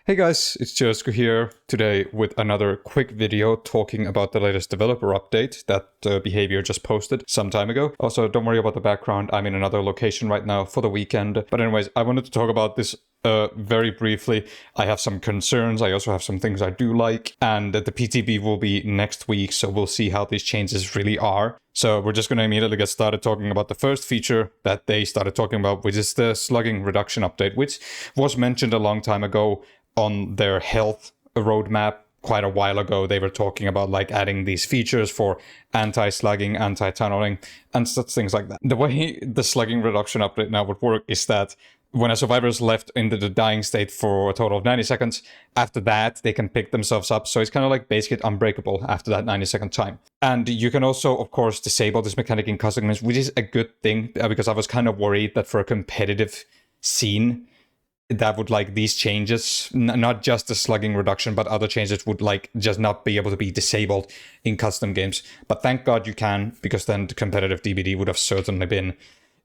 Hey guys, it's Josko here today with another quick video talking about the latest developer update that Behavior just posted some time ago. Also, don't worry about the background, I'm in another location right now for the weekend. But anyways, I wanted to talk about this very briefly. I have some concerns, I also have some things I do like, and the PTB will be next week, so we'll see how these changes really are. So we're just going to immediately get started talking about the first feature that they started talking about, which is the slugging reduction update, which was mentioned a long time ago on their health roadmap. Quite a while ago, they were talking about like adding these features for anti-slugging, anti-tunneling, and such things like that. The way the slugging reduction update now would work is that when a survivor is left into the dying state for a total of 90 seconds, after that, they can pick themselves up. So it's kind of like basically unbreakable after that 90-second time. And you can also, of course, disable this mechanic in custom games, which is a good thing, because I was kind of worried that for a competitive scene, that would like these changes, not just the slugging reduction, but other changes would like just not be able to be disabled in custom games. But thank God you can, because then the competitive DBD would have certainly been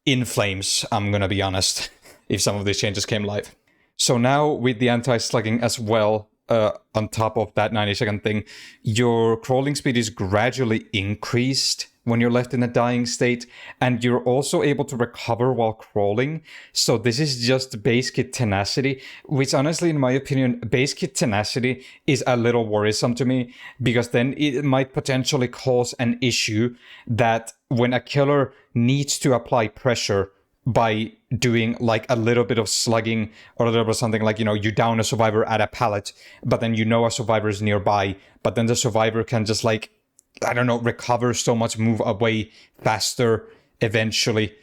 in flames, I'm gonna be honest, if some of these changes came live. So now with the anti-slugging as well, on top of that 90-second thing, your crawling speed is gradually increased when you're left in a dying state, and you're also able to recover while crawling. So this is just base kit tenacity, which honestly, in my opinion, base kit tenacity is a little worrisome to me, because then it might potentially cause an issue that when a killer needs to apply pressure by doing like a little bit of slugging or a little bit of something like, you down a survivor at a pallet, but then a survivor is nearby, but then the survivor can just like, I don't know, recover so much, move away faster eventually.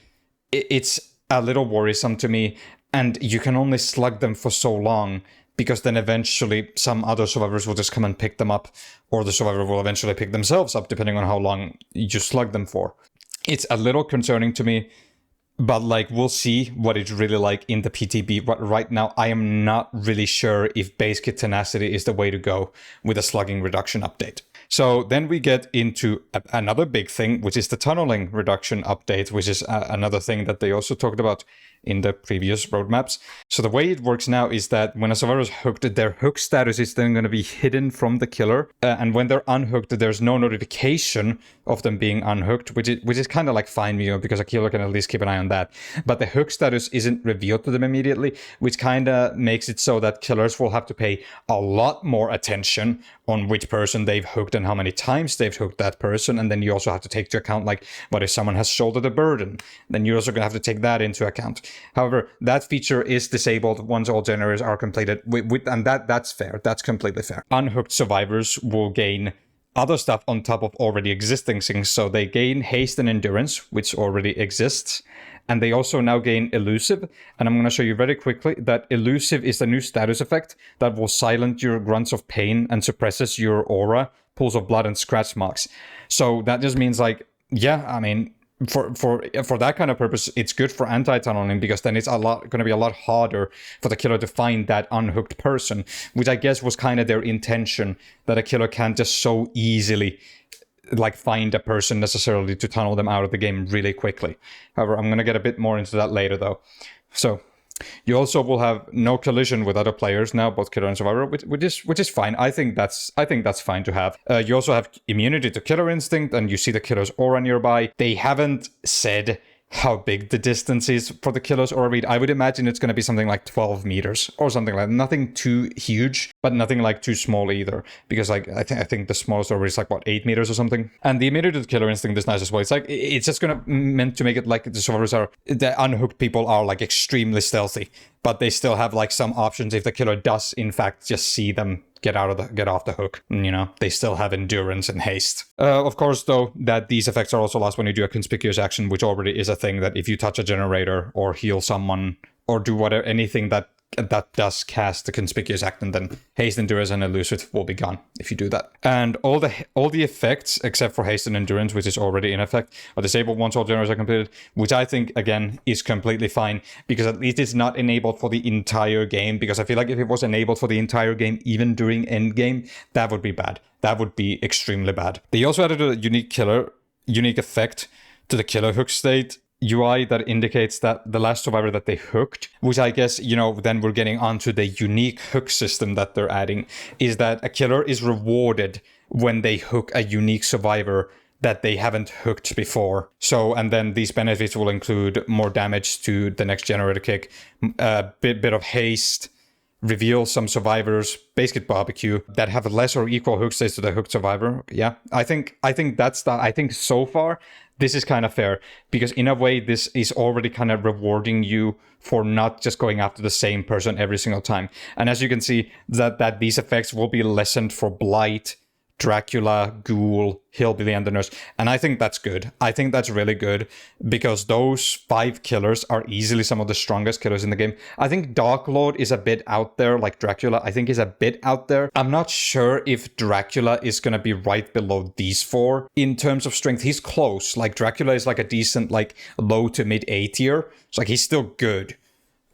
It's a little worrisome to me, and you can only slug them for so long, because then eventually some other survivors will just come and pick them up, or the survivor will eventually pick themselves up, depending on how long you slug them for. It's a little concerning to me, but like we'll see what it's really like in the PTB. Right now, I am not really sure if base kit tenacity is the way to go with a slugging reduction update. So then we get into another big thing, which is the tunneling reduction update, which is another thing that they also talked about in the previous roadmaps. So the way it works now is that when a survivor is hooked, their hook status is then going to be hidden from the killer. And when they're unhooked, there's no notification of them being unhooked, which is kind of like fine, because a killer can at least keep an eye on that. But the hook status isn't revealed to them immediately, which kind of makes it so that killers will have to pay a lot more attention on which person they've hooked and how many times they've hooked that person. And then you also have to take into account, like, what if someone has shouldered a burden? Then you're also going to have to take that into account. However, that feature is disabled once all generators are completed, and that's fair. That's completely fair. Unhooked survivors will gain other stuff on top of already existing things. So they gain haste and endurance, which already exists. And they also now gain elusive. And I'm going to show you very quickly that elusive is the new status effect that will silence your grunts of pain and suppresses your aura, pools of blood, and scratch marks. So that just means like, yeah, I mean, for that kind of purpose, it's good for anti-tunneling, because then it's going to be a lot harder for the killer to find that unhooked person, which I guess was kind of their intention, that a killer can't just so easily like find a person necessarily to tunnel them out of the game really quickly. However, I'm going to get a bit more into that later though. So you also will have no collision with other players now, both killer and survivor, which is fine. I think that's fine to have. You also have immunity to killer instinct, and you see the killer's aura nearby. They haven't said how big the distance is for the killer's aura. I would imagine it's going to be something like 12 meters or something like that. Nothing too huge, but nothing like too small either, because like I think the smallest aura is like what, 8 meters or something. And the immunity to killer instinct is nice as well. It's like it's just meant to make it like the survivors the unhooked people are like extremely stealthy, but they still have like some options if the killer does in fact just see them get off the hook. They still have endurance and haste. Of course, though, that these effects are also lost when you do a conspicuous action, which already is a thing, that if you touch a generator or heal someone or do anything that does cast the conspicuous action, then haste, endurance, and elusive will be gone if you do that. And all the effects except for haste and endurance, which is already in effect, are disabled once all generators are completed, which I think again is completely fine, because at least it's not enabled for the entire game. Because I feel like if it was enabled for the entire game, even during end game, that would be bad. That would be extremely bad. They also added a unique effect to the killer hook state, UI that indicates that the last survivor that they hooked, which I guess, you know, then we're getting onto the unique hook system that they're adding, is that a killer is rewarded when they hook a unique survivor that they haven't hooked before. So, and then these benefits will include more damage to the next generator kick, a bit of haste, reveal some survivors, basket barbecue, that have less or equal hook states to the hooked survivor. Yeah, I think so far this is kind of fair, because in a way this is already kind of rewarding you for not just going after the same person every single time. And as you can see, that these effects will be lessened for Blight, Dracula, Ghoul, Hillbilly, and the Nurse. And I think that's good. I think that's really good, because those 5 killers are easily some of the strongest killers in the game. I think Dark Lord is a bit out there, like Dracula, I think is a bit out there. I'm not sure if Dracula is going to be right below these 4 in terms of strength. He's close. Like Dracula is like a decent, like low to mid A tier. So like he's still good.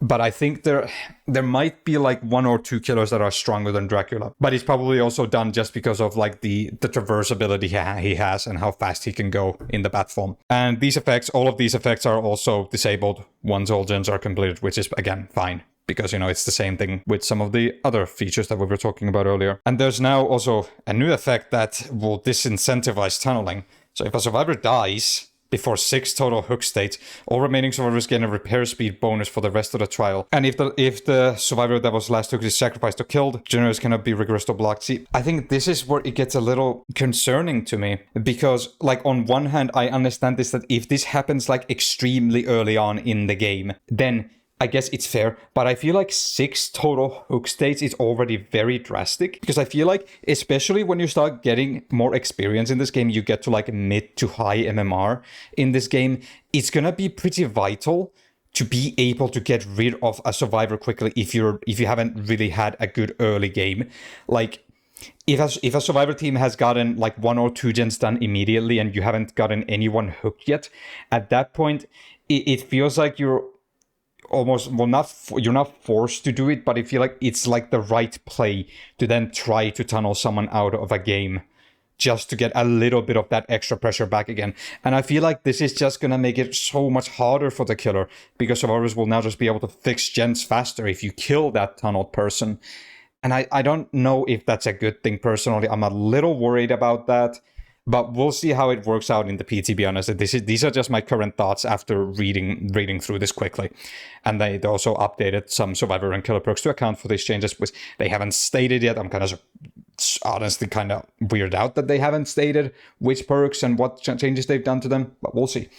But I think there might be like 1 or 2 killers that are stronger than Dracula. But he's probably also done just because of like the traversability he has and how fast he can go in the bat form. And these effects, all of these effects are also disabled once all gens are completed, which is, again, fine. Because, you know, it's the same thing with some of the other features that we were talking about earlier. And there's now also a new effect that will disincentivize tunneling. So if a survivor dies before 6 total hook states, all remaining survivors gain a repair speed bonus for the rest of the trial. And if the survivor that was last hooked is sacrificed or killed, generators cannot be regressed or blocked. See, I think this is where it gets a little concerning to me, because, like, on one hand, I understand this, that if this happens, like, extremely early on in the game, then I guess it's fair, but I feel like 6 total hook states is already very drastic, because I feel like, especially when you start getting more experience in this game, you get to like mid to high MMR in this game, it's gonna be pretty vital to be able to get rid of a survivor quickly if you haven't really had a good early game. Like, if a survivor team has gotten like 1 or 2 gens done immediately and you haven't gotten anyone hooked yet, at that point, it feels like you're almost, well, you're not forced to do it, but I feel like it's like the right play to then try to tunnel someone out of a game just to get a little bit of that extra pressure back again. And I feel like this is just gonna make it so much harder for the killer, because survivors will now just be able to fix gens faster if you kill that tunneled person. And I don't know if that's a good thing personally. I'm a little worried about that. But we'll see how it works out in the PT, to be honest. These are just my current thoughts after reading through this quickly. And they also updated some survivor and killer perks to account for these changes, which they haven't stated yet. I'm kind of honestly kind of weirded out that they haven't stated which perks and what changes they've done to them, but we'll see.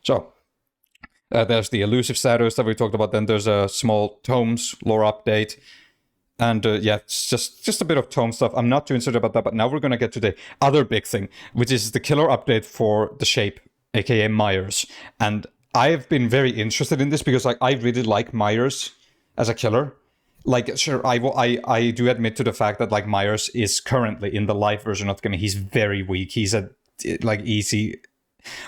So there's the elusive status that we talked about. Then there's a small tomes lore update. And yeah, it's just a bit of tome stuff. I'm not too interested about that, but now we're going to get to the other big thing, which is the killer update for the Shape, aka Myers. And I've been very interested in this because, like, I really like Myers as a killer. Like, sure, I do admit to the fact that, like, Myers is currently in the live version of the game. He's very weak. He's a, like, easy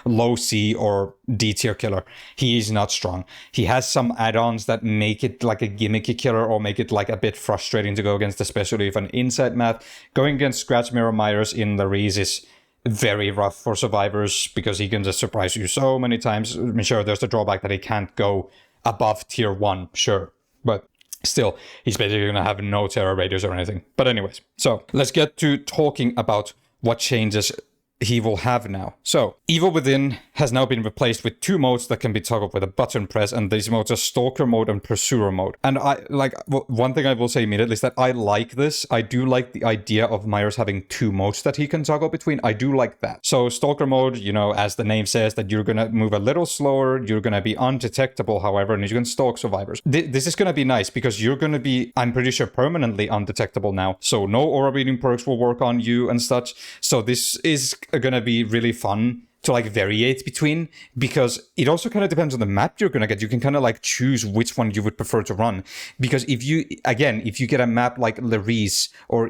low C or D tier killer. He is not strong. He has some add-ons that make it like a gimmicky killer or make it like a bit frustrating to go against, especially if an inside map. Going against Scratch Mirror Myers in the Reese is very rough for survivors because he can just surprise you so many times. I mean, sure, there's the drawback that he can't go above tier 1, sure, but still, he's basically gonna have no terror radius or anything. But anyways, so let's get to talking about what changes he will have now. So, Evil Within has now been replaced with 2 modes that can be toggled with a button press, and these modes are Stalker mode and Pursuer mode. And one thing I will say immediately is that I like this. I do like the idea of Myers having 2 modes that he can toggle between. I do like that. So, Stalker mode, you know, as the name says, that you're gonna move a little slower, you're gonna be undetectable, however, and you can stalk survivors. This is gonna be nice because you're gonna be, I'm pretty sure, permanently undetectable now. So, no aura reading perks will work on you and such. So, this is gonna be really fun to like variate between, because it also kind of depends on the map you're gonna get. You can kind of like choose which one you would prefer to run, because if you get a map like Larice or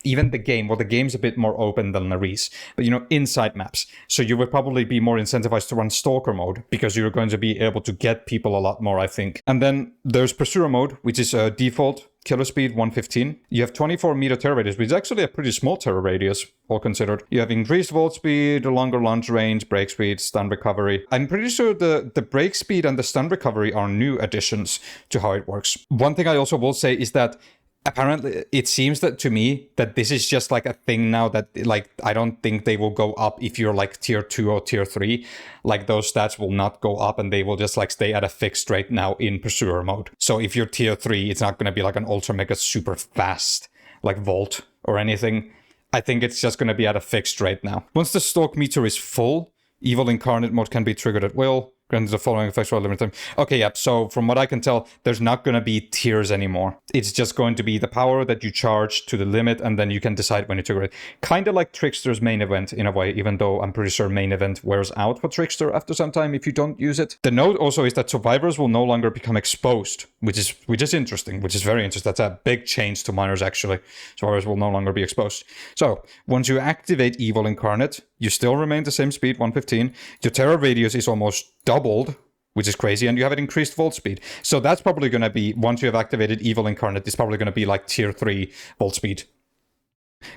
even the game, well, the game's a bit more open than Larice, but you know, inside maps, so you would probably be more incentivized to run Stalker mode because you're going to be able to get people a lot more, I think. And then there's Pursuer mode, which is a default killer speed 115. You have 24 meter terror radius, which is actually a pretty small terror radius, all considered. You have increased volt speed, longer launch range, break speed, stun recovery. I'm pretty sure the break speed and the stun recovery are new additions to how it works. One thing I also will say is that apparently it seems that to me that this is just like a thing now that like I don't think they will go up if you're like tier 2 or tier 3. Like those stats will not go up and they will just like stay at a fixed rate now in pursuer mode. So if you're tier 3, it's not going to be like an ultra mega super fast like volt or anything. I think it's just going to be at a fixed rate now. Once the stalk meter is full, evil incarnate mode can be triggered at will. Granted the following effects for a limited time. Okay, yeah, so from what I can tell, there's not going to be tiers anymore. It's just going to be the power that you charge to the limit, and then you can decide when you trigger it. Kind of like Trickster's main event in a way, even though I'm pretty sure main event wears out for Trickster after some time if you don't use it. The note also is that survivors will no longer become exposed, which is interesting, which is very interesting. That's a big change to minors, actually. Survivors will no longer be exposed. So, once you activate Evil Incarnate, you still remain the same speed, 115. Your terror radius is almost doubled, which is crazy, and you have an increased volt speed. So that's probably going to be, once you have activated Evil Incarnate, it's probably going to be like tier 3 volt speed.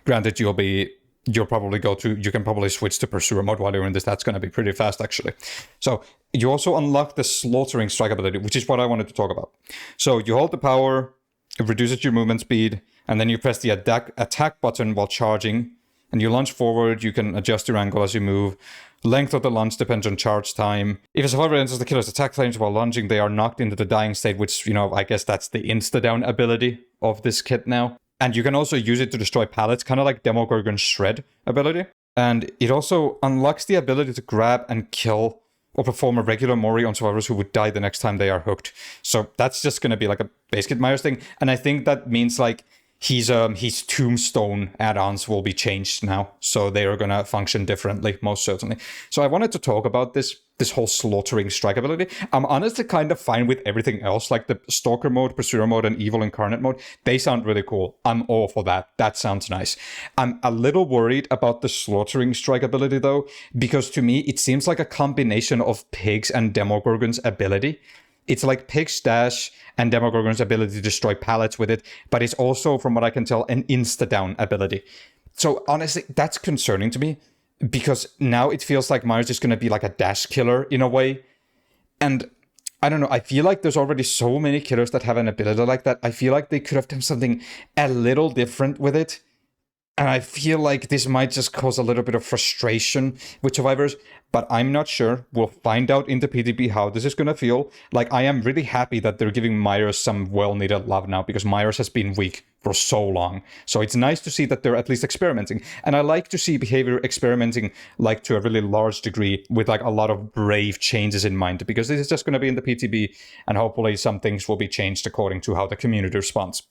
Granted, you can probably switch to Pursuer mode while you're in this. That's going to be pretty fast, actually. So you also unlock the Slaughtering Strike ability, which is what I wanted to talk about. So you hold the power, it reduces your movement speed, and then you press the attack button while charging, and you launch forward. You can adjust your angle as you move. Length of the launch depends on charge time. If a survivor enters the killer's attack range while lunging, they are knocked into the dying state, which, you know, I guess that's the insta-down ability of this kit now. And you can also use it to destroy pallets, kind of like Demogorgon's Shred ability. And it also unlocks the ability to grab and kill or perform a regular Mori on survivors who would die the next time they are hooked. So that's just going to be like a base kit Myers thing. And I think that means like his tombstone add-ons will be changed now, so they are gonna function differently, most certainly. So I wanted to talk about this whole slaughtering strike ability. I'm honestly kind of fine with everything else, like the Stalker mode, Pursuer mode, and Evil Incarnate mode. They sound really cool. I'm all for that. That sounds nice. I'm a little worried about the slaughtering strike ability though, because to me it seems like a combination of Pig's and Demogorgon's ability. It's like Pig's Dash and Demogorgon's ability to destroy pallets with it, but it's also, from what I can tell, an insta-down ability. So honestly, that's concerning to me, because now it feels like Myers is going to be like a dash killer in a way. And I don't know, I feel like there's already so many killers that have an ability like that. I feel like they could have done something a little different with it. And I feel like this might just cause a little bit of frustration with survivors, but I'm not sure. We'll find out in the PTB how this is going to feel. Like, I am really happy that they're giving Myers some well-needed love now, because Myers has been weak for so long. So it's nice to see that they're at least experimenting. And I like to see behavior experimenting, like, to a really large degree, with like a lot of brave changes in mind, because this is just going to be in the PTB, and hopefully some things will be changed according to how the community responds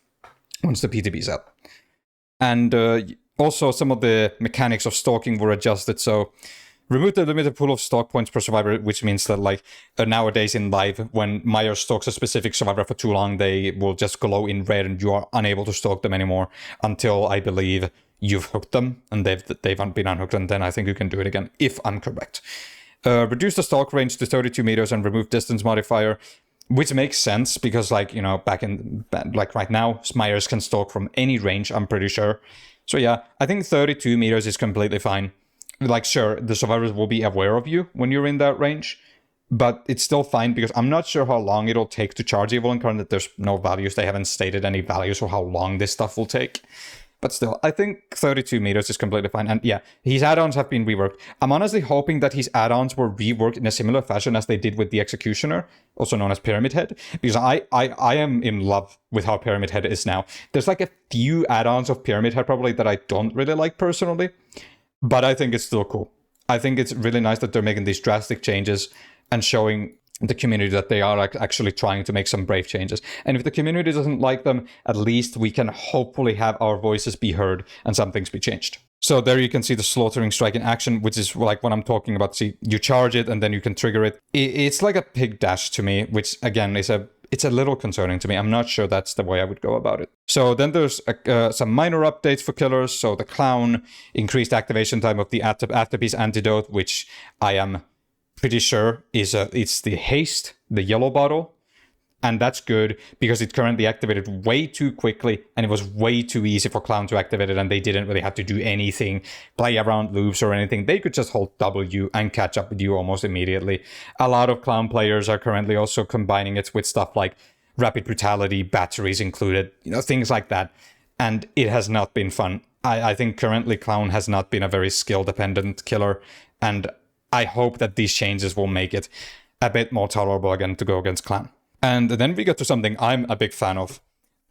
once the PTB is out. And also some of the mechanics of stalking were adjusted. So remove the limited pool of stalk points per survivor, which means that like nowadays in live, when Myers stalks a specific survivor for too long, they will just glow in red and you are unable to stalk them anymore until, I believe, you've hooked them and they've been unhooked, and then I think you can do it again, if I'm correct. Reduce the stalk range to 32 meters and remove distance modifier. Which makes sense, because, like, you know, like right now, Myers can stalk from any range, I'm pretty sure. So yeah, I think 32 meters is completely fine. Like, sure, the survivors will be aware of you when you're in that range, but it's still fine, because I'm not sure how long it'll take to charge Evil Incarnate. There's no values. They haven't stated any values for how long this stuff will take. But still, I think 32 meters is completely fine. And yeah, his add-ons have been reworked. I'm honestly hoping that his add-ons were reworked in a similar fashion as they did with the Executioner, also known as Pyramid Head, because I am in love with how Pyramid Head is now. There's like a few add-ons of Pyramid Head probably that I don't really like personally, but I think it's still cool. I think it's really nice that they're making these drastic changes and showing the community that they are actually trying to make some brave changes. And if the community doesn't like them, at least we can hopefully have our voices be heard and some things be changed. So there you can see the slaughtering strike in action, which is like what I'm talking about. See, you charge it and then you can trigger it. It's like a pig dash to me, which again is it's a little concerning to me. I'm not sure that's the way I would go about it. So then there's some minor updates for killers. So the Clown, increased activation time of the Afterpiece Antidote, which I am pretty sure it's the haste, the yellow bottle. And that's good because it currently activated way too quickly and it was way too easy for Clown to activate it, and they didn't really have to do anything, play around loops or anything. They could just hold W and catch up with you almost immediately. A lot of Clown players are currently also combining it with stuff like Rapid Brutality, batteries included, things like that. And it has not been fun. I think currently Clown has not been a very skill-dependent killer, and I hope that these changes will make it a bit more tolerable again to go against Clown. And then we get to something I'm a big fan of.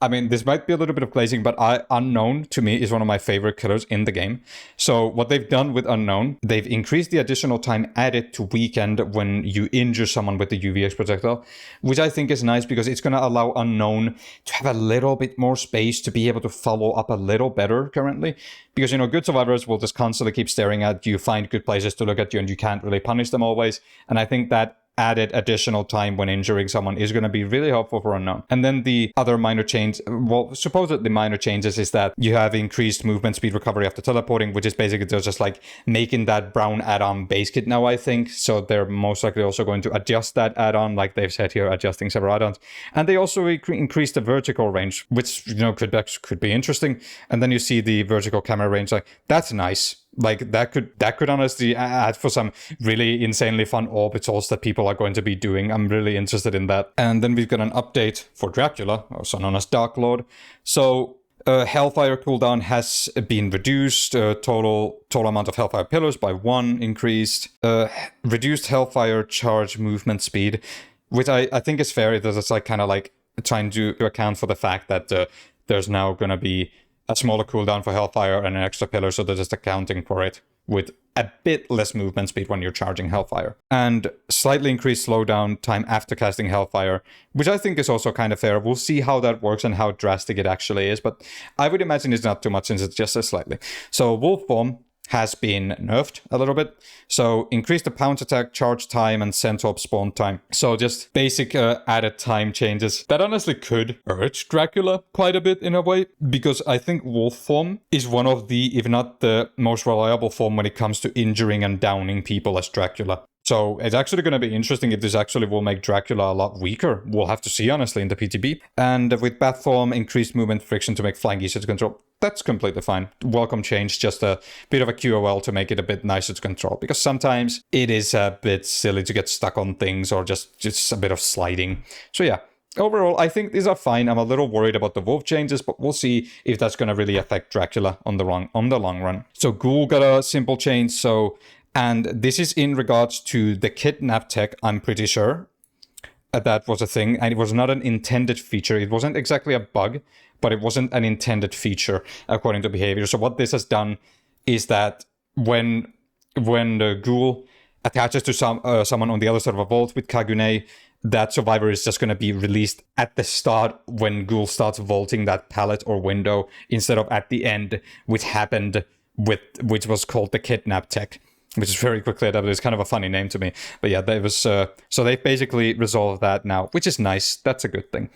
I mean, this might be a little bit of glazing, but Unknown, to me, is one of my favorite killers in the game. So what they've done with Unknown, they've increased the additional time added to Weekend when you injure someone with the UVX projectile, which I think is nice because it's going to allow Unknown to have a little bit more space to be able to follow up a little better currently. Because, good survivors will just constantly keep staring at you, find good places to look at you, and you can't really punish them always. And I think that added additional time when injuring someone is going to be really helpful for Unknown. And then the other minor change, well, supposedly minor changes, is that you have increased movement speed recovery after teleporting, which is basically just like making that brown add-on base kit now, I think. So they're most likely also going to adjust that add-on, like they've said here, adjusting several add-ons. And they also increased the vertical range, which, could be interesting. And then you see the vertical camera range, like, that's nice. Like, that could honestly add for some really insanely fun orbitals that people are going to be doing. I'm really interested in that. And then we've got an update for Dracula, also known as Dark Lord. So Hellfire cooldown has been reduced. Total amount of Hellfire pillars by 1 increased. Reduced Hellfire charge movement speed, which I think is fair. It's like kind of like trying to account for the fact that there's now going to be a smaller cooldown for Hellfire and an extra pillar, so they're just accounting for it with a bit less movement speed when you're charging Hellfire. And slightly increased slowdown time after casting Hellfire, which I think is also kind of fair. We'll see how that works and how drastic it actually is, but I would imagine it's not too much since it's just a slightly. So Wolf Form has been nerfed a little bit. So increase the pounce attack, charge time, and Centaur spawn time. So just basic added time changes. That honestly could hurt Dracula quite a bit in a way, because I think Wolf Form is one of the, if not the most reliable form when it comes to injuring and downing people as Dracula. So it's actually going to be interesting if this actually will make Dracula a lot weaker. We'll have to see, honestly, in the PTB. And with Bat Form, increased movement friction to make flying easier to control. That's completely fine. Welcome change, just a bit of a QOL to make it a bit nicer to control. Because sometimes it is a bit silly to get stuck on things or just a bit of sliding. So yeah. Overall, I think these are fine. I'm a little worried about the wolf changes, but we'll see if that's going to really affect Dracula on the long run. So Ghoul got a simple change, and this is in regards to the kidnap tech, I'm pretty sure. That was a thing, and it was not an intended feature. It wasn't exactly a bug, but it wasn't an intended feature according to behavior. So what this has done is that when the Ghoul attaches to someone on the other side of a vault with Kagune, that survivor is just going to be released at the start when Ghoul starts vaulting that pallet or window, instead of at the end, which was called the kidnap tech, which is very quickly adapted. It's kind of a funny name to me. But yeah, there was so they've basically resolved that now, which is nice. That's a good thing.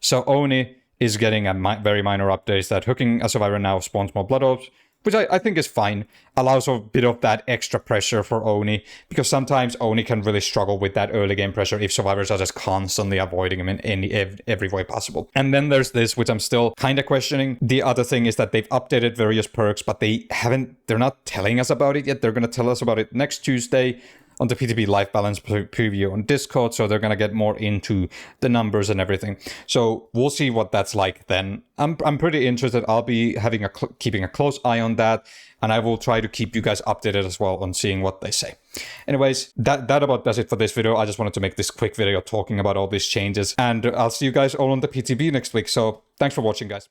So Oni is getting a very minor update that hooking a survivor now spawns more blood orbs, which I think is fine. Allows a bit of that extra pressure for Oni, because sometimes Oni can really struggle with that early game pressure if survivors are just constantly avoiding him in every way possible. And then there's this, which I'm still kind of questioning. The other thing is that they've updated various perks, but they're not telling us about it yet. They're going to tell us about it next Tuesday on the PTB Life Balance preview on Discord, so they're going to get more into the numbers and everything. So we'll see what that's like then. I'm pretty interested. I'll be keeping a close eye on that, and I will try to keep you guys updated as well on seeing what they say. Anyways, that about does it for this video. I just wanted to make this quick video talking about all these changes, and I'll see you guys all on the PTB next week. So thanks for watching, guys.